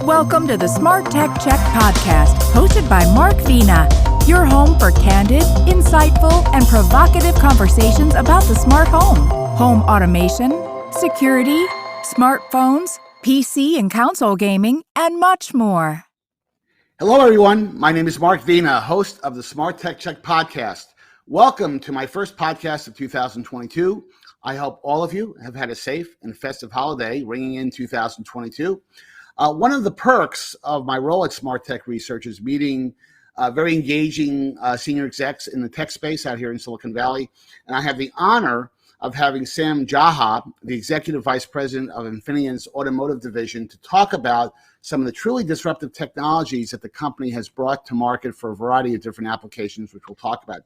Welcome to the SmartTechCheck podcast, hosted by Mark Vina, your home for candid, insightful, and provocative conversations about the smart home automation, security, smartphones, PC and console gaming, and much more. Hello, everyone. My name is Mark Vina, host of the SmartTechCheck podcast. Welcome to my first podcast of 2022. I hope all of you have had a safe and festive holiday ringing in 2022. One of the perks of my role at SmartTech Research is meeting very engaging senior execs in the tech space out here in Silicon Valley. And I have the honor of having Sam Geha, the Executive Vice President of Infineon's Automotive Division, to talk about some of the truly disruptive technologies that the company has brought to market for a variety of different applications, which we'll talk about.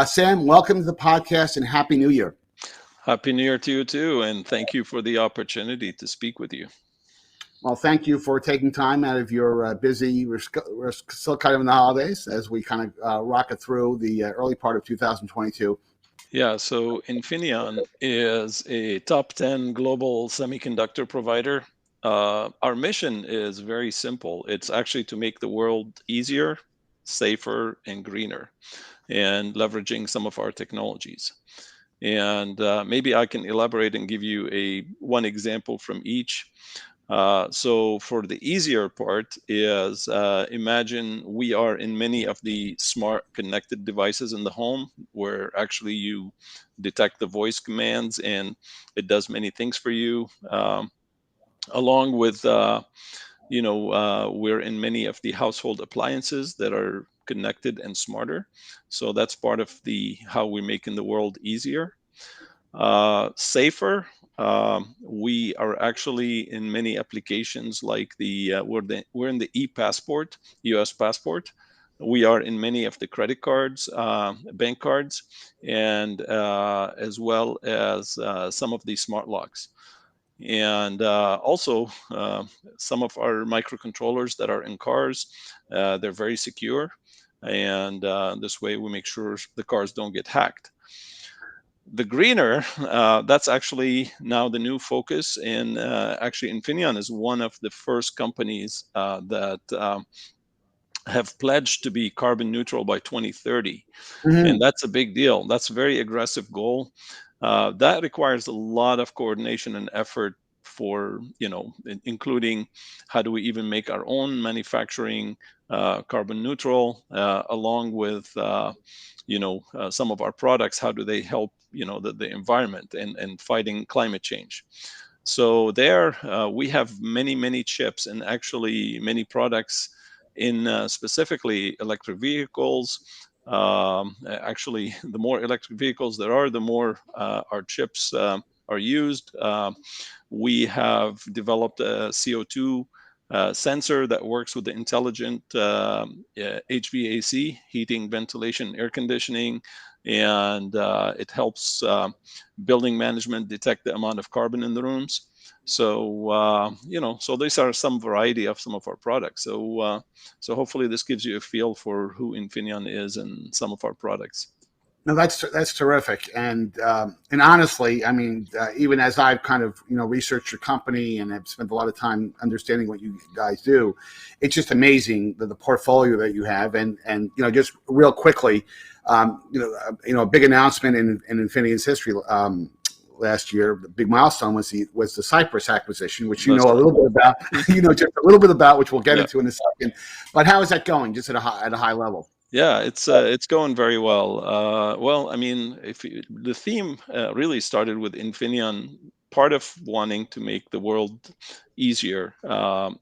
Sam, welcome to the podcast and Happy New Year. Happy New Year to you too, and thank you for the opportunity to speak with you. Well, thank you for taking time out of your busy, we're still kind of in the holidays as we kind of rocket through the early part of 2022. Yeah, so Infineon is a top 10 global semiconductor provider. Our mission is very simple. It's actually to make the world easier, safer, and greener, and leveraging some of our technologies. And maybe I can elaborate and give you one example from each. So for the easier part is imagine we are in many of the smart connected devices in the home where actually you detect the voice commands and it does many things for you. Along with, we're in many of the household appliances that are connected and smarter. So that's part of how we're making the world easier. Safer. We are actually in many applications like we're in the e-passport, U.S. passport. We are in many of the credit cards, bank cards, and as well as some of the smart locks. And also some of our microcontrollers that are in cars, they're very secure. And this way we make sure the cars don't get hacked. The greener, that's actually now the new focus. And actually, Infineon is one of the first companies that have pledged to be carbon neutral by 2030. Mm-hmm. And that's a big deal. That's a very aggressive goal. That requires a lot of coordination and effort for, including how do we even make our own manufacturing carbon neutral, along with, some of our products, how do they help, the environment and fighting climate change. So there we have many chips and actually many products in specifically electric vehicles. Actually, the more electric vehicles there are, the more our chips are used. We have developed a CO2 sensor that works with the intelligent HVAC, heating, ventilation, air conditioning, and it helps building management detect the amount of carbon in the rooms. So, so these are some variety of some of our products. So hopefully this gives you a feel for who Infineon is and some of our products. No, that's terrific. And honestly, I mean, even as I've kind of, researched your company and have spent a lot of time understanding what you guys do, it's just amazing the portfolio that you have. And just real quickly, a big announcement in Infineon's history last year, the big milestone was the Cypress acquisition, which you know a little bit about, just a little bit about, which we'll get into in a second. But how is that going, just at a high level? Yeah, it's going very well. Well, I mean, the theme really started with Infineon. Part of wanting to make the world easier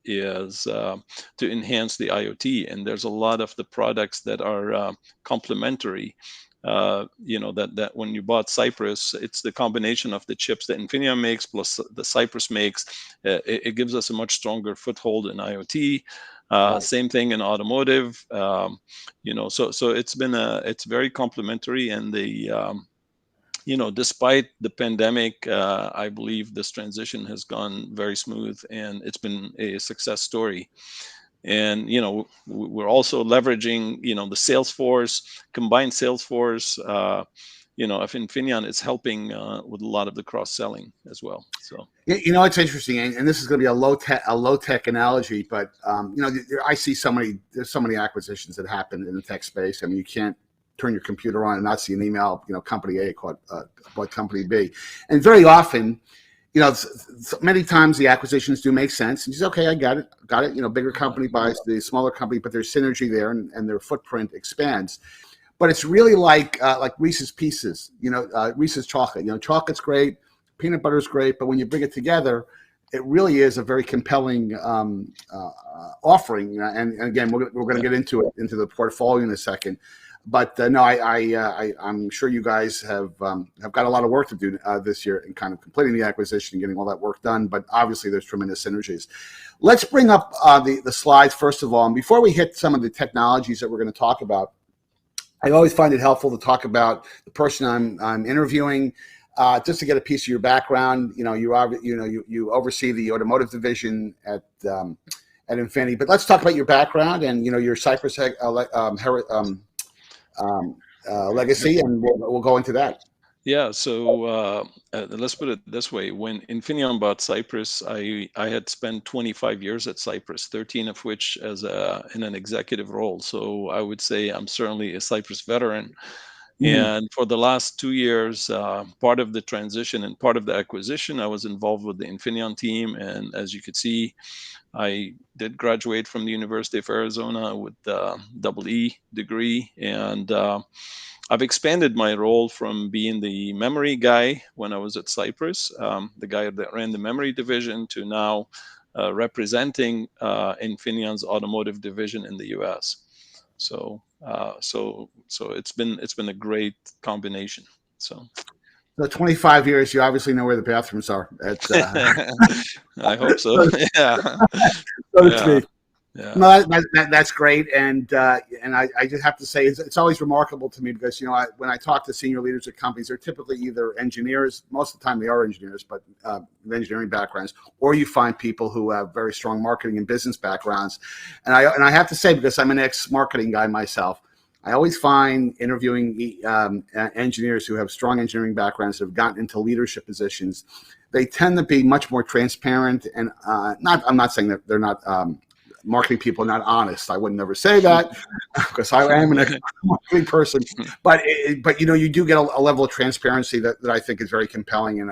is to enhance the IoT, and there's a lot of the products that are complementary. That when you bought Cypress, it's the combination of the chips that Infineon makes plus the Cypress makes. It gives us a much stronger foothold in IoT. Right. Same thing in automotive. So it's very complementary, and despite the pandemic, I believe this transition has gone very smooth, and it's been a success story. And we're also leveraging the Salesforce, combined Salesforce, if Infineon is helping with a lot of the cross-selling as well. So it's interesting, and this is going to be a low tech analogy, but I see there's so many acquisitions that happen in the tech space. I mean, you can't turn your computer on and not see an email, company A bought company B, and very often, many times the acquisitions do make sense. And you say, okay, I got it. Bigger company buys the smaller company, but there's synergy there, and their footprint expands. But it's really like Reese's Pieces, Reese's chocolate. Chocolate's great, peanut butter's great, but when you bring it together, it really is a very compelling offering. And again, we're going to get into the portfolio in a second. But no, I'm sure you guys have got a lot of work to do this year in kind of completing the acquisition and getting all that work done. But obviously, there's tremendous synergies. Let's bring up the slides first of all, and before we hit some of the technologies that we're going to talk about, I always find it helpful to talk about the person I'm interviewing, just to get a piece of your background. You oversee the automotive division at Infineon. But let's talk about your background and your Cypress legacy, and we'll go into that. Yeah, so let's put it this way. When Infineon bought Cypress, I had spent 25 years at Cypress, 13 of which in an executive role. So I would say I'm certainly a Cypress veteran. And for the last 2 years, part of the transition and part of the acquisition, I was involved with the Infineon team. And as you could see, I did graduate from the University of Arizona with a EE degree. And I've expanded my role from being the memory guy when I was at Cypress, the guy that ran the memory division, to now representing Infineon's automotive division in the U.S. So it's been a great combination. So 25 years, you obviously know where the bathrooms are. I hope so. Yeah. So to speak. Yeah. No, that's great, and I just have to say it's always remarkable to me because when I talk to senior leaders at companies, they're typically either engineers. Most of the time, they are engineers, but with engineering backgrounds, or you find people who have very strong marketing and business backgrounds. And I have to say, because I'm an ex-marketing guy myself, I always find interviewing engineers who have strong engineering backgrounds that have gotten into leadership positions, they tend to be much more transparent and I'm not saying that they're not. Marketing people are not honest. I would never say that because I am an marketing person. But you do get a level of transparency that I think is very compelling.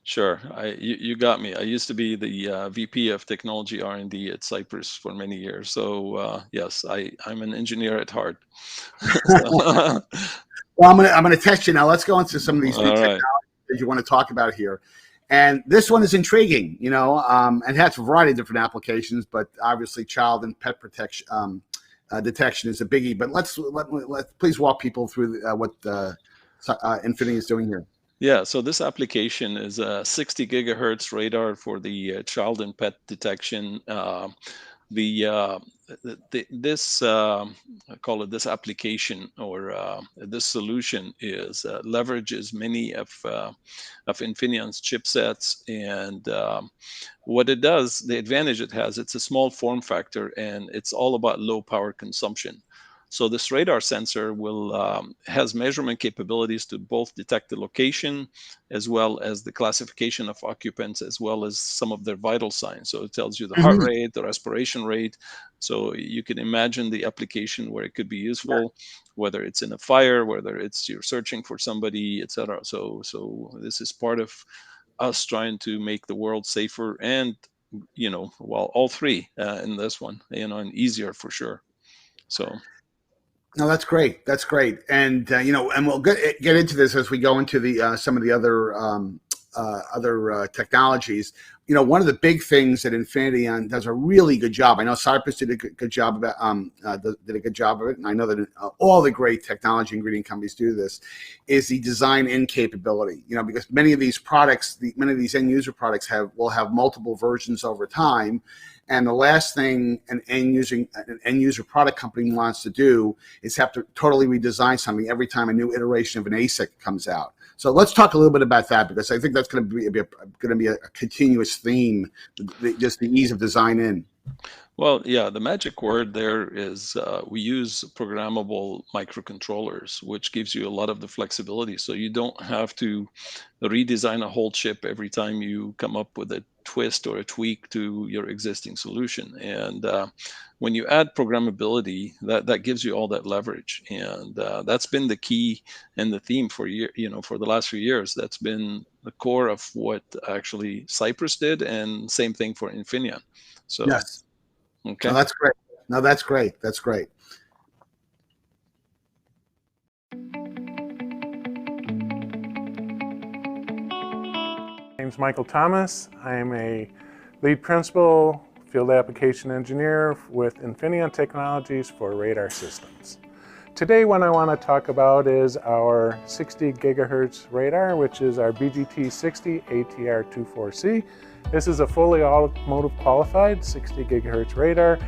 Sure. You got me. I used to be the VP of Technology R&D at Cypress for many years. So yes, I'm an engineer at heart. Well, I'm gonna test you now. Let's go into some of these new technologies that you want to talk about here. And this one is intriguing, and it has a variety of different applications, but obviously child and pet protection detection is a biggie. But let's please walk people through what Infineon is doing here. Yeah, so this application is a 60 gigahertz radar for the child and pet detection. This I call it this application or this solution is leverages many of Infineon's chipsets, and what it does, the advantage it has, it's a small form factor and it's all about low power consumption. So this radar sensor has measurement capabilities to both detect the location as well as the classification of occupants, as well as some of their vital signs. So it tells you the heart rate, the respiration rate. So you can imagine the application where it could be useful, whether it's in a fire, whether it's you're searching for somebody, etc. So this is part of us trying to make the world safer and, all three in this one, and easier for sure. So. No, that's great. That's great. And and we'll get into this as we go into the some of the other technologies. One of the big things that Infineon does a really good job. I know Cypress did a good job about did a good job of it, and I know that all the great technology ingredient companies do this. Is the design-in capability? Because many of these products, many of these end user products will have multiple versions over time. And the last thing an end user product company wants to do is have to totally redesign something every time a new iteration of an ASIC comes out. So let's talk a little bit about that, because I think that's going to be a continuous theme, just the ease of design in. Well, yeah, the magic word there is we use programmable microcontrollers, which gives you a lot of the flexibility. So you don't have to redesign a whole chip every time you come up with a twist or a tweak to your existing solution. And when you add programmability, that gives you all that leverage. And that's been the key and the theme for for the last few years. That's been the core of what actually Cypress did, and same thing for Infineon. So. Yes. No, Okay. that's great. No, that's great. That's great. My name's Michael Thomas. I'm a lead principal field application engineer with Infineon Technologies for radar systems. Today what I want to talk about is our 60 gigahertz radar, which is our BGT60 ATR24C. This is a fully automotive qualified 60 gigahertz radar.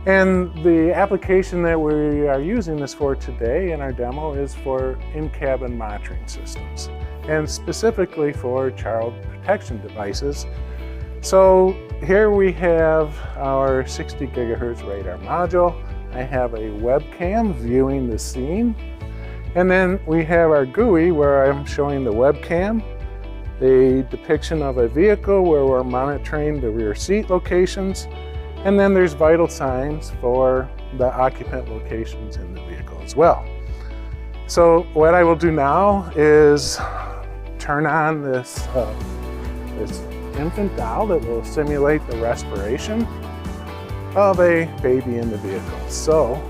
And the application that we are using this for today in our demo is for in-cabin monitoring systems, and specifically for child protection devices. So here we have our 60 gigahertz radar module. I have a webcam viewing the scene. And then we have our GUI where I'm showing the webcam, the depiction of a vehicle where we're monitoring the rear seat locations, and then there's vital signs for the occupant locations in the vehicle as well. So what I will do now is turn on this infant doll that will simulate the respiration of a baby in the vehicle. So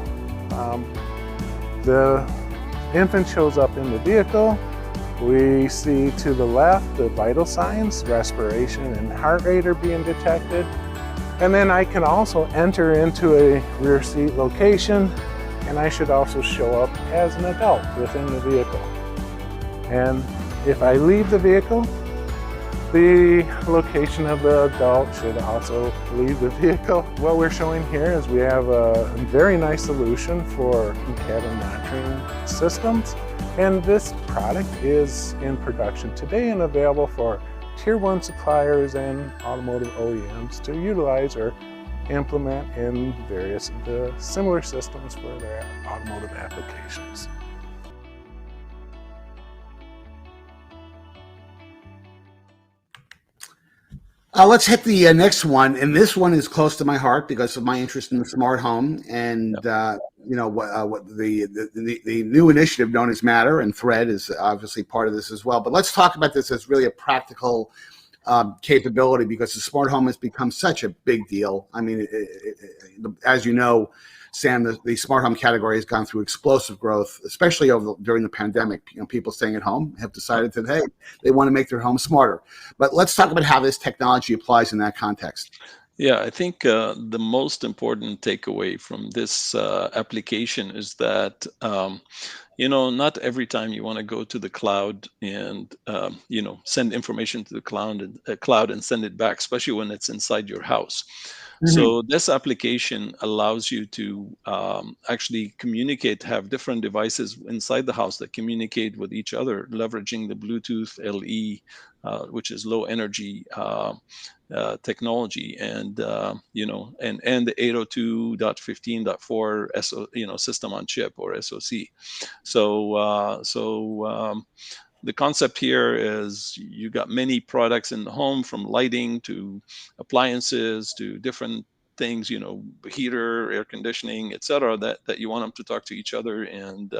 the infant shows up in the vehicle. We see to the left the vital signs, respiration and heart rate are being detected. And then I can also enter into a rear seat location, and I should also show up as an adult within the vehicle. And if I leave the vehicle, the location of the adult should also leave the vehicle. What we're showing here is we have a very nice solution for in-cabin monitoring systems. And this product is in production today and available for Tier 1 suppliers and automotive OEMs to utilize or implement in various of the similar systems for their automotive applications. Let's hit the next one, and this one is close to my heart because of my interest in the smart home, and what the new initiative known as Matter, and Thread is obviously part of this as well. But let's talk about this as really a practical capability, because the smart home has become such a big deal. I mean, as you know, Sam, the smart home category has gone through explosive growth, especially during the pandemic. People staying at home have decided that, hey, they want to make their home smarter. But let's talk about how this technology applies in that context. Yeah, I think the most important takeaway from this application is that not every time you want to go to the cloud and send information to the cloud and send it back, especially when it's inside your house. So this application allows you to actually communicate, have different devices inside the house that communicate with each other, leveraging the Bluetooth LE, which is low energy technology, and and the 802.15.4 system on chip, or SoC. The concept here is you got many products in the home, from lighting to appliances to different things, heater, air conditioning, etc., that you want them to talk to each other and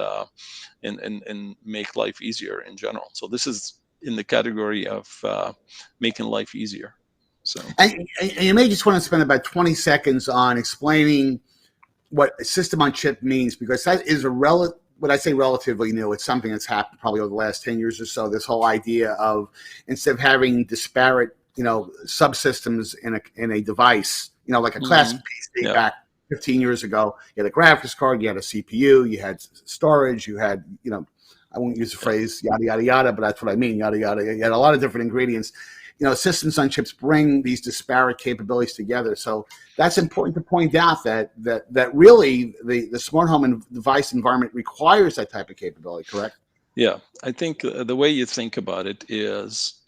make life easier in general. So this is in the category of making life easier. So, and you may just want to spend about 20 seconds on explaining what a system on chip means, because that is when I say relatively new, it's something that's happened probably over the last 10 years or so. This whole idea of, instead of having disparate, subsystems in a device, like a classic PC back 15 years ago, you had a graphics card, you had a CPU, you had storage, you had, I won't use the phrase yada, yada, yada, but that's what I mean, yada, yada. You had a lot of different ingredients. Systems on chips bring these disparate capabilities together. So that's important to point out that really the smart home and device environment requires that type of capability, correct? Yeah, I think the way you think about it is,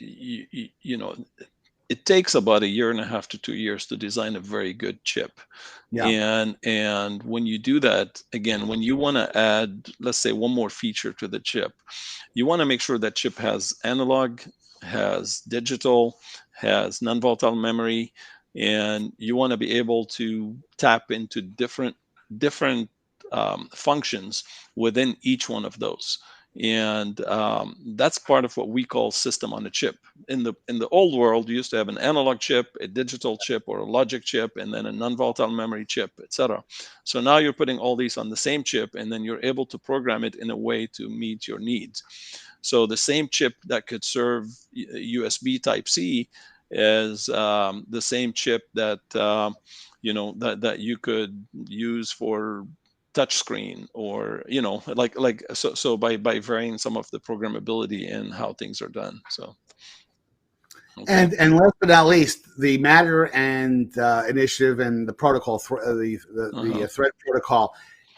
it takes about 1.5 to 2 years to design a very good chip. Yeah. And when you do that, again, when you want to add, let's say, one more feature to the chip, you want to make sure that chip has analog, has digital, has non-volatile memory, and you want to be able to tap into different functions within each one of those. And that's part of what we call system on a chip. In the old world, you used to have an analog chip, a digital chip, or a logic chip, and then a non-volatile memory chip, etc. So now you're putting all these on the same chip, and then you're able to program it in a way to meet your needs. So the same chip that could serve USB Type C is the same chip that that you could use for touchscreen, or so by varying some of the programmability and how things are done. So okay. And last but not least, the Matter and initiative and the protocol, the thread protocol.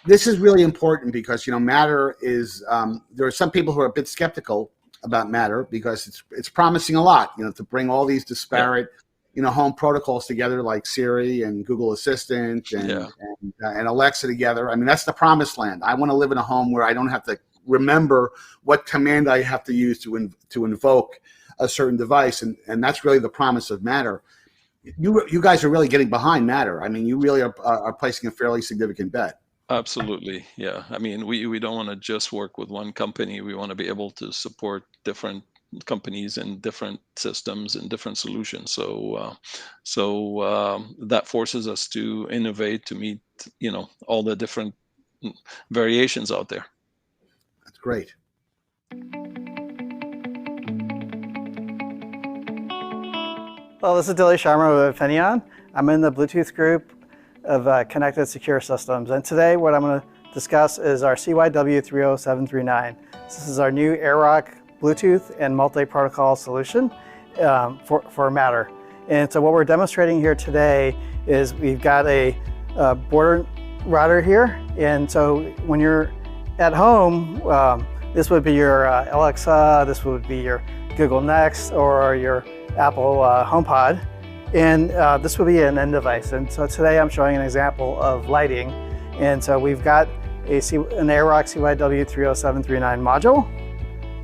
This is really important because Matter is. There are some people who are a bit skeptical about Matter because it's promising a lot. To bring all these disparate, home protocols together, like Siri and Google Assistant and Alexa together. I mean, that's the promised land. I want to live in a home where I don't have to remember what command I have to use to invoke a certain device, and that's really the promise of Matter. You guys are really getting behind Matter. I mean, you really are placing a fairly significant bet. Absolutely, yeah. I mean, we don't want to just work with one company. We want to be able to support different companies and different systems and different solutions. So that forces us to innovate to meet all the different variations out there. That's great. Well, this is Dilly Sharma with Infineon. I'm in the Bluetooth group of Connected Secure Systems. And today what I'm going to discuss is our CYW30739. This is our new AirRock Bluetooth and multi-protocol solution for Matter. And so what we're demonstrating here today is we've got a border router here. And so when you're at home, this would be your Alexa, this would be your Google Nest, or your Apple HomePod. And this will be an end device. And so today I'm showing an example of lighting. And so we've got an AirRock CYW30739 module,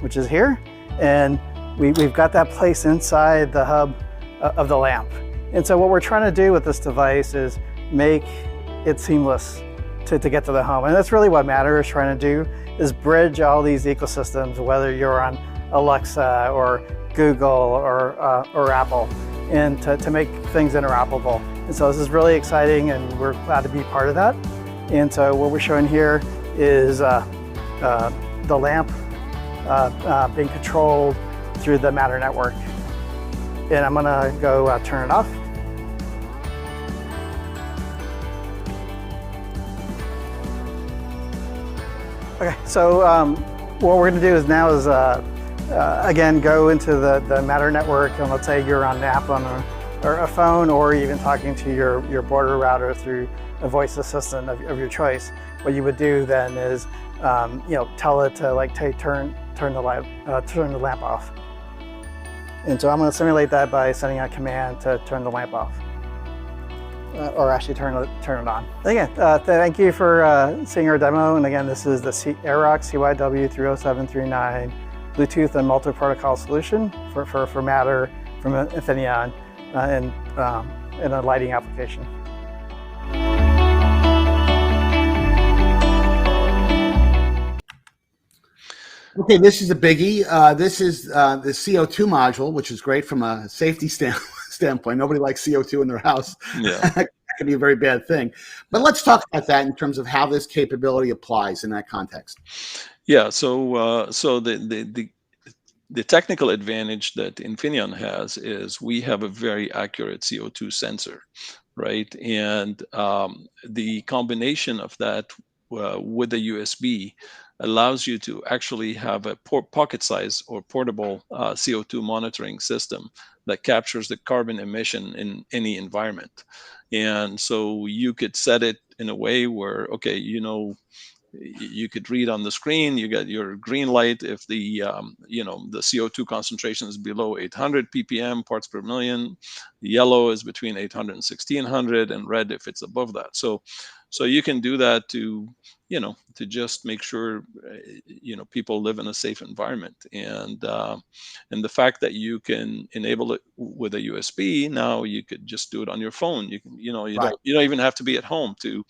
which is here. And we've got that placed inside the hub of the lamp. And so what we're trying to do with this device is make it seamless to get to the home. And that's really what Matter is trying to do, is bridge all these ecosystems, whether you're on Alexa or Google or Apple, and to make things interoperable. And so this is really exciting, and we're glad to be part of that. And so what we're showing here is the lamp being controlled through the Matter network. And I'm gonna go turn it off. Okay, so what we're gonna do is now is again, go into the Matter network, and let's say you're on an app on a phone, or even talking to your border router through a voice assistant of your choice. What you would do then is, tell it to turn the lamp off. And so I'm going to simulate that by sending a command to turn the lamp off, or actually turn it on. Again, thank you for seeing our demo. And again, this is the AirRock CYW30739 Bluetooth and multi-protocol solution for Matter from Infineon in a lighting application. Okay, this is a biggie. This is the CO2 module, which is great from a safety standpoint. Nobody likes CO2 in their house. Yeah. That can be a very bad thing. But let's talk about that in terms of how this capability applies in that context. Yeah, so the technical advantage that Infineon has is we have a very accurate CO2 sensor, right? And the combination of that with the USB allows you to actually have a pocket size or portable CO2 monitoring system that captures the carbon emission in any environment. And so you could set it in a way where, okay, you could read on the screen. You get your green light if the the CO2 concentration is below 800 ppm parts per million. Yellow is between 800 and 1600, and red if it's above that. So you can do that to to just make sure people live in a safe environment. And the fact that you can enable it with a USB, now you could just do it on your phone. You can Right. you don't even have to be at home to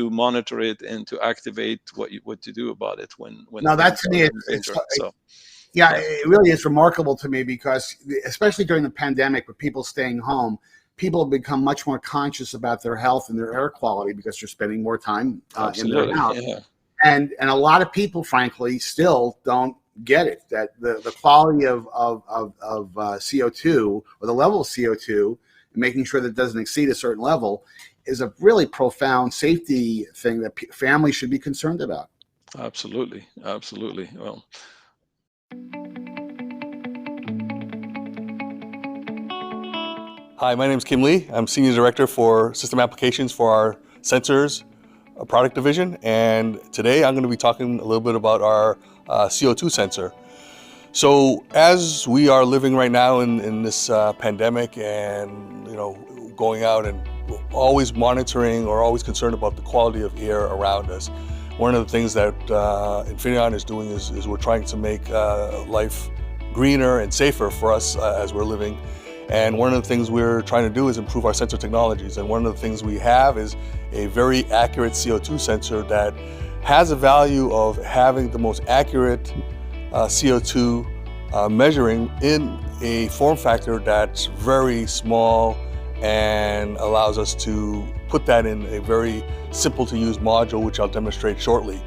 monitor it and to activate what to do about it when Now that to me, things are in danger. So yeah, it really is remarkable to me, because especially during the pandemic with people staying home, people have become much more conscious about their health and their air quality because they're spending more time in their house. Yeah. And a lot of people, frankly, still don't get it, that the quality of CO2, or the level of CO2, and making sure that it doesn't exceed a certain level, is a really profound safety thing that families should be concerned about. Absolutely. Well, Hi, my name is Kim Lee. I'm Senior Director for System Applications for our Sensors product division, and today I'm going to be talking a little bit about our CO2 sensor. So as we are living right now in this pandemic, and going out and always monitoring or always concerned about the quality of air around us, one of the things that Infineon is doing is we're trying to make life greener and safer for us as we're living. And one of the things we're trying to do is improve our sensor technologies. And one of the things we have is a very accurate CO2 sensor that has a value of having the most accurate CO2 measuring in a form factor that's very small, and allows us to put that in a very simple to use module, which I'll demonstrate shortly.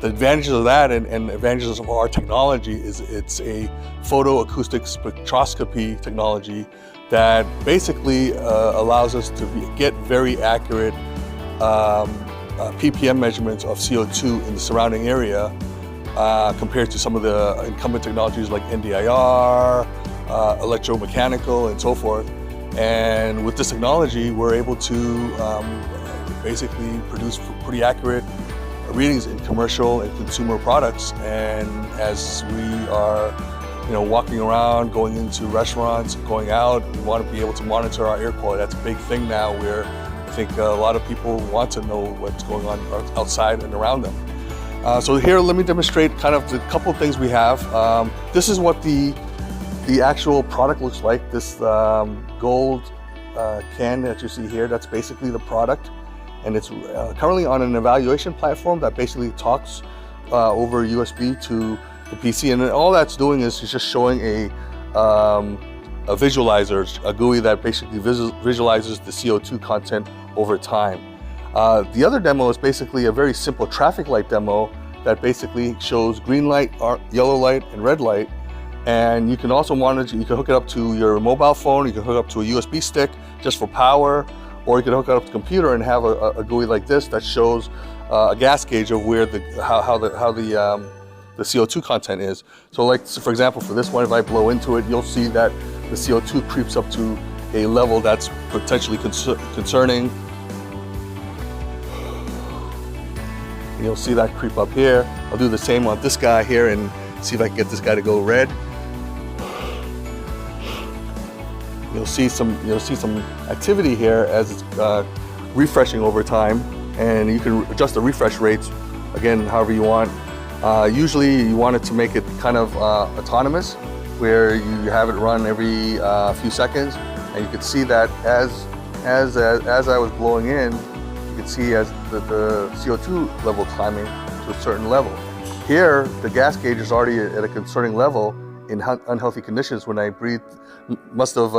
The advantages of that and advantages of our technology is it's a photoacoustic spectroscopy technology that basically allows us to get very accurate ppm measurements of CO2 in the surrounding area compared to some of the incumbent technologies like NDIR, electromechanical, and so forth. And with this technology, we're able to basically produce pretty accurate readings in commercial and consumer products. And as we are walking around, going into restaurants, going out, we want to be able to monitor our air quality. That's a big thing now, where I think a lot of people want to know what's going on outside and around them. So here, let me demonstrate kind of the couple of things we have. This is what the actual product looks like. This gold can that you see here, that's basically the product. And it's currently on an evaluation platform that basically talks over USB to the PC. And all that's doing is just showing a visualizer, a GUI that basically visualizes the CO2 content over time. The other demo is basically a very simple traffic light demo that basically shows green light, yellow light, and red light. And you can also monitor, you can hook it up to your mobile phone, you can hook it up to a USB stick just for power, or you can hook it up to the computer and have a GUI like this that shows a gas gauge of where how the CO2 content is. So like, for example, for this one, if I blow into it, you'll see that the CO2 creeps up to a level that's potentially concerning. And you'll see that creep up here. I'll do the same on this guy here and see if I can get this guy to go red. You'll see some activity here as it's refreshing over time, and you can adjust the refresh rates again however you want. Usually you want it to make it kind of autonomous, where you have it run every few seconds, and you can see that as I was blowing in, you can see as the CO2 level climbing to a certain level. Here, the gas gauge is already at a concerning level in unhealthy conditions. When I breathed, must have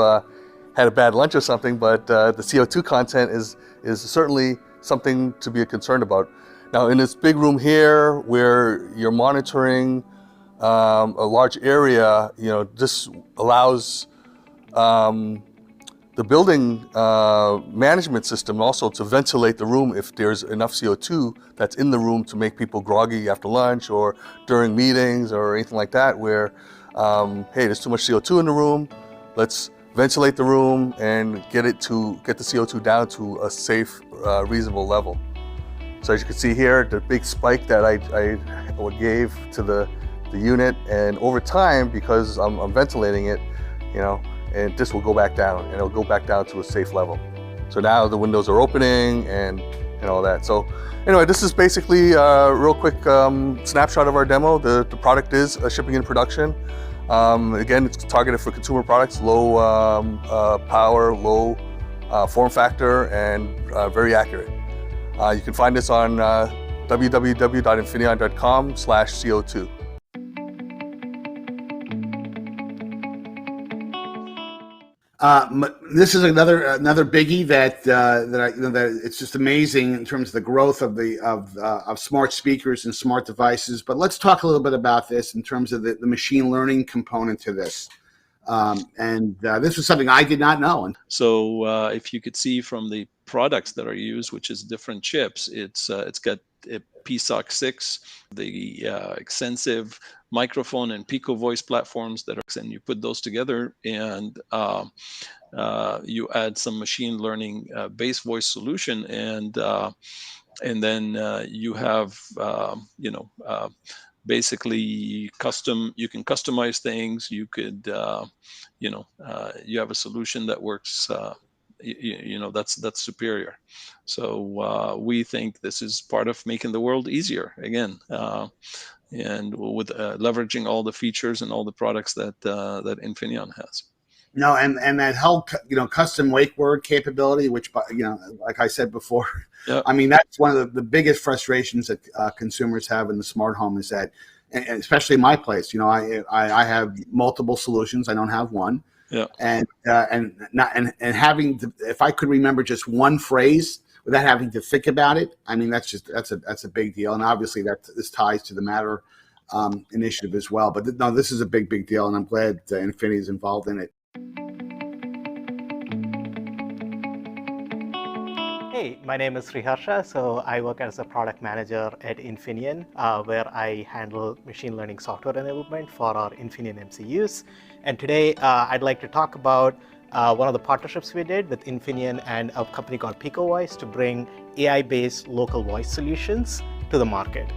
had a bad lunch or something, but the CO2 content is certainly something to be concerned about. Now, in this big room here, where you're monitoring a large area, this allows the building management system also to ventilate the room if there's enough CO2 that's in the room to make people groggy after lunch or during meetings or anything like that, where, hey, there's too much CO2 in the room, let's ventilate the room and get the CO2 down to a safe, reasonable level. So as you can see here, the big spike that I gave to the unit, and over time, because I'm ventilating it, and this will go back down, and it'll go back down to a safe level. So now the windows are opening and all that. So anyway, this is basically a real quick snapshot of our demo. The product is shipping in production. Again, it's targeted for consumer products, low power, low form factor, and very accurate. You can find this on www.infineon.com/CO2. This is another biggie that it's just amazing in terms of the growth of smart speakers and smart devices. But let's talk a little bit about this in terms of the machine learning component to this. This was something I did not know. So if you could see from the products that are used, which is different chips, it's got a PSOC 6, the extensive microphone and Pico voice platforms and you put those together, and you add some machine learning based voice solution, and then you have basically you can customize things. You could you have a solution that works. That's superior. So we think this is part of making the world easier again, and with leveraging all the features and all the products that Infineon has. No, and that whole custom wake word capability, which like I said before, yep. I mean that's one of the biggest frustrations that consumers have in the smart home is that, and especially in my place, I have multiple solutions. I don't have one. Yeah. And having to, if I could remember just one phrase without having to think about it, I mean that's a big deal. And obviously this ties to the Matter initiative as well. But no, this is a big deal, and I'm glad Infineon is involved in it. Hey, my name is Sriharsha. So I work as a product manager at Infineon, where I handle machine learning software enablement for our Infineon MCUs. And today I'd like to talk about one of the partnerships we did with Infineon and a company called Pico Voice to bring AI-based local voice solutions to the market.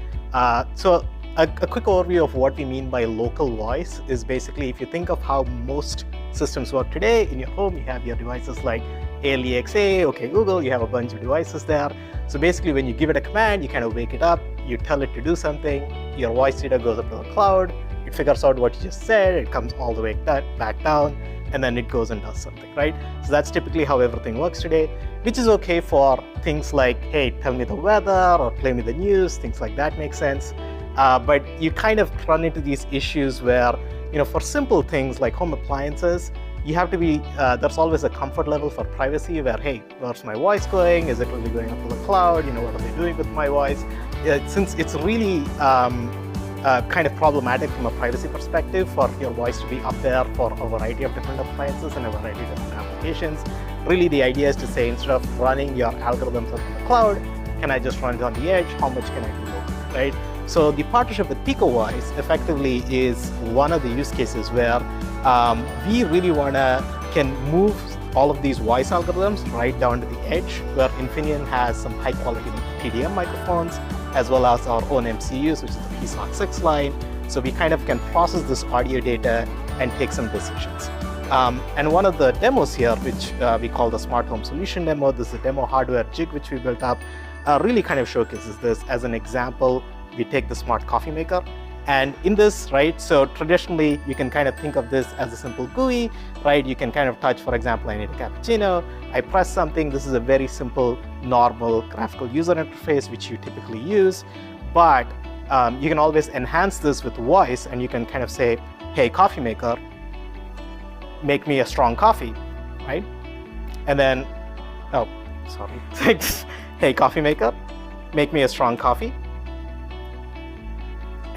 So a quick overview of what we mean by local voice is basically, if you think of how most systems work today, in your home you have your devices like ALEXA, OK Google, you have a bunch of devices there. So basically when you give it a command, you kind of wake it up, you tell it to do something, your voice data goes up to the cloud, it figures out what you just said, it comes all the way back down, and then it goes and does something, right? So that's typically how everything works today, which is okay for things like, hey, tell me the weather or play me the news, things like that make sense. But you kind of run into these issues where, for simple things like home appliances, you have to be, there's always a comfort level for privacy where, hey, where's my voice going? Is it really going up to the cloud? What are they doing with my voice? Since it's really kind of problematic from a privacy perspective for your voice to be up there for a variety of different appliances and a variety of different applications, really the idea is to say, instead of running your algorithms up in the cloud, can I just run it on the edge? How much can I do locally, right? So the partnership with Pico Voice effectively is one of the use cases where we really can move all of these voice algorithms right down to the edge, where Infineon has some high quality PDM microphones, as well as our own MCUs, which is the PSOC 6 line. So we kind of can process this audio data and take some decisions. And one of the demos here, which we call the Smart Home Solution demo, this is a demo hardware jig which we built up, really kind of showcases this. As an example, we take the smart coffee maker, and in this, right, so traditionally you can kind of think of this as a simple GUI, right? You can kind of touch, for example, I need a cappuccino, I press something. This is a very simple, normal graphical user interface which you typically use, but you can always enhance this with voice, and you can kind of say, hey, coffee maker, make me a strong coffee, right? And then, oh, sorry, hey, coffee maker, make me a strong coffee.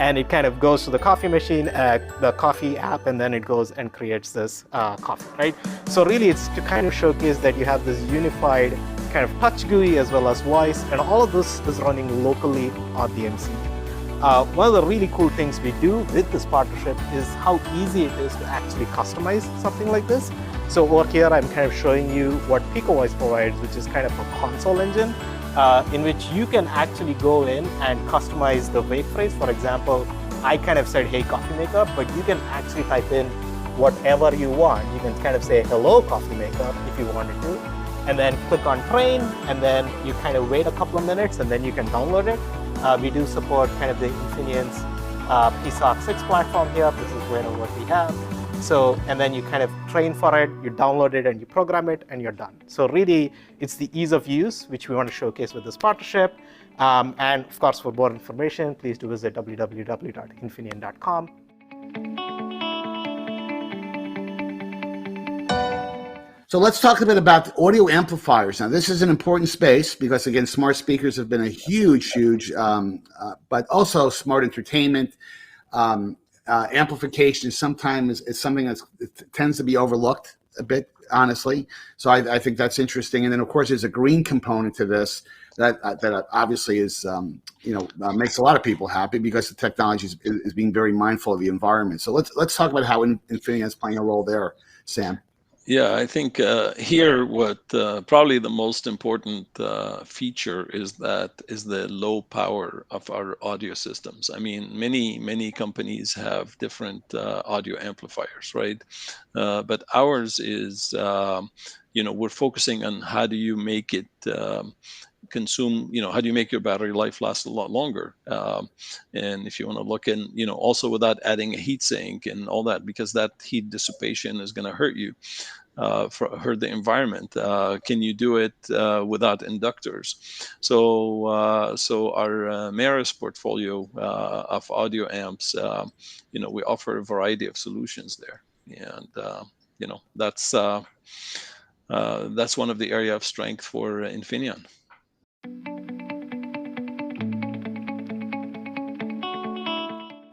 And it kind of goes to the coffee machine, the coffee app, and then it goes and creates this coffee, right? So really it's to kind of showcase that you have this unified kind of touch GUI as well as voice, and all of this is running locally on the MCU. One of the really cool things we do with this partnership is how easy it is to actually customize something like this. So over here, I'm kind of showing you what Pico Voice provides, which is kind of a console engine in which you can actually go in and customize the wake phrase. For example, I kind of said, hey, coffee maker, but you can actually type in whatever you want. You can kind of say, hello, coffee maker, if you wanted to, and then click on train, and then you kind of wait a couple of minutes, and then you can download it. We do support kind of the Infineon's PSOC 6 platform here. This is what we have. So, and then you kind of train for it, you download it, and you program it, and you're done. So really, it's the ease of use, which we want to showcase with this partnership. And of course, for more information, please do visit www.infineon.com. So let's talk a bit about audio amplifiers. Now, this is an important space because, again, smart speakers have been a huge, but also smart entertainment. Amplification sometimes is something that tends to be overlooked a bit, honestly. So I think that's interesting. And then, of course, there's a green component to this that obviously is, makes a lot of people happy because the technology is being very mindful of the environment. So let's talk about how Infineon is playing a role there, Sam. Yeah, I think here what probably the most important feature is the low power of our audio systems. I mean, many companies have different audio amplifiers, right? But ours is, we're focusing on how do you make it consume, how do you make your battery life last a lot longer? And if you want to look in, also without adding a heat sink and all that, because that heat dissipation is going to hurt you. Hurt the environment. Can you do it without inductors? So our Maris portfolio of audio amps, we offer a variety of solutions there, and that's one of the area of strength for Infineon.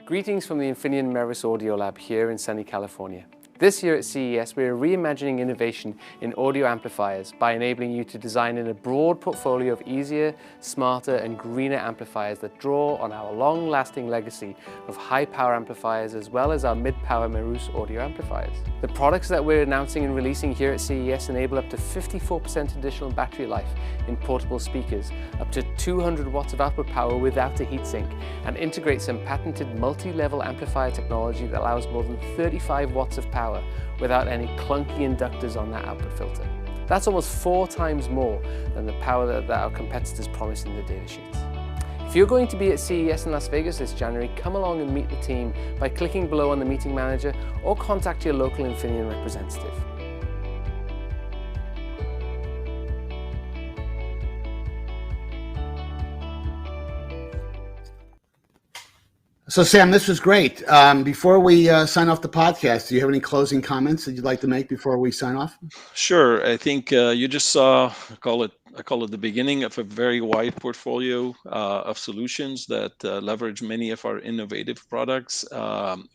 Greetings from the Infineon Maris Audio Lab here in sunny California. This year at CES, we are reimagining innovation in audio amplifiers by enabling you to design in a broad portfolio of easier, smarter, and greener amplifiers that draw on our long-lasting legacy of high-power amplifiers as well as our mid-power Maris audio amplifiers. The products that we're announcing and releasing here at CES enable up to 54% additional battery life in portable speakers, up to 200 watts of output power without a heatsink, and integrate some patented multi-level amplifier technology that allows more than 35 watts of power without any clunky inductors on that output filter. That's almost 4 times more than the power that our competitors promise in the data sheets. If you're going to be at CES in Las Vegas this January, come along and meet the team by clicking below on the meeting manager or contact your local Infineon representative. So, Sam, this was great. Before we sign off the podcast, do you have any closing comments that you'd like to make before we sign off? Sure. I think you just saw, I call it the beginning of a very wide portfolio of solutions that leverage many of our innovative products.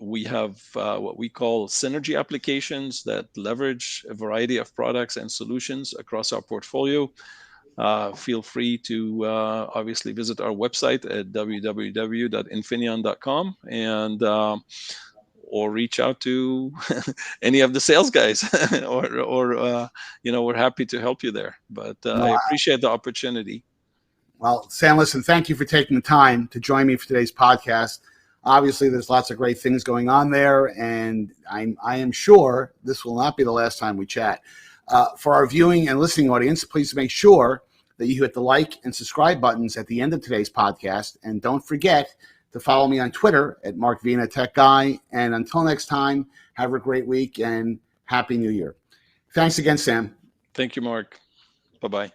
We have what we call synergy applications that leverage a variety of products and solutions across our portfolio. Feel free to obviously visit our website at www.infineon.com and or reach out to any of the sales guys, or we're happy to help you there. But I appreciate the opportunity. Well, Sam, listen, thank you for taking the time to join me for today's podcast. Obviously, there's lots of great things going on there, and I am sure this will not be the last time we chat. For our viewing and listening audience, please make sure that you hit the like and subscribe buttons at the end of today's podcast. And don't forget to follow me on Twitter at Mark Vina Tech Guy. And until next time, have a great week and Happy New Year. Thanks again, Sam. Thank you, Mark. Bye-bye.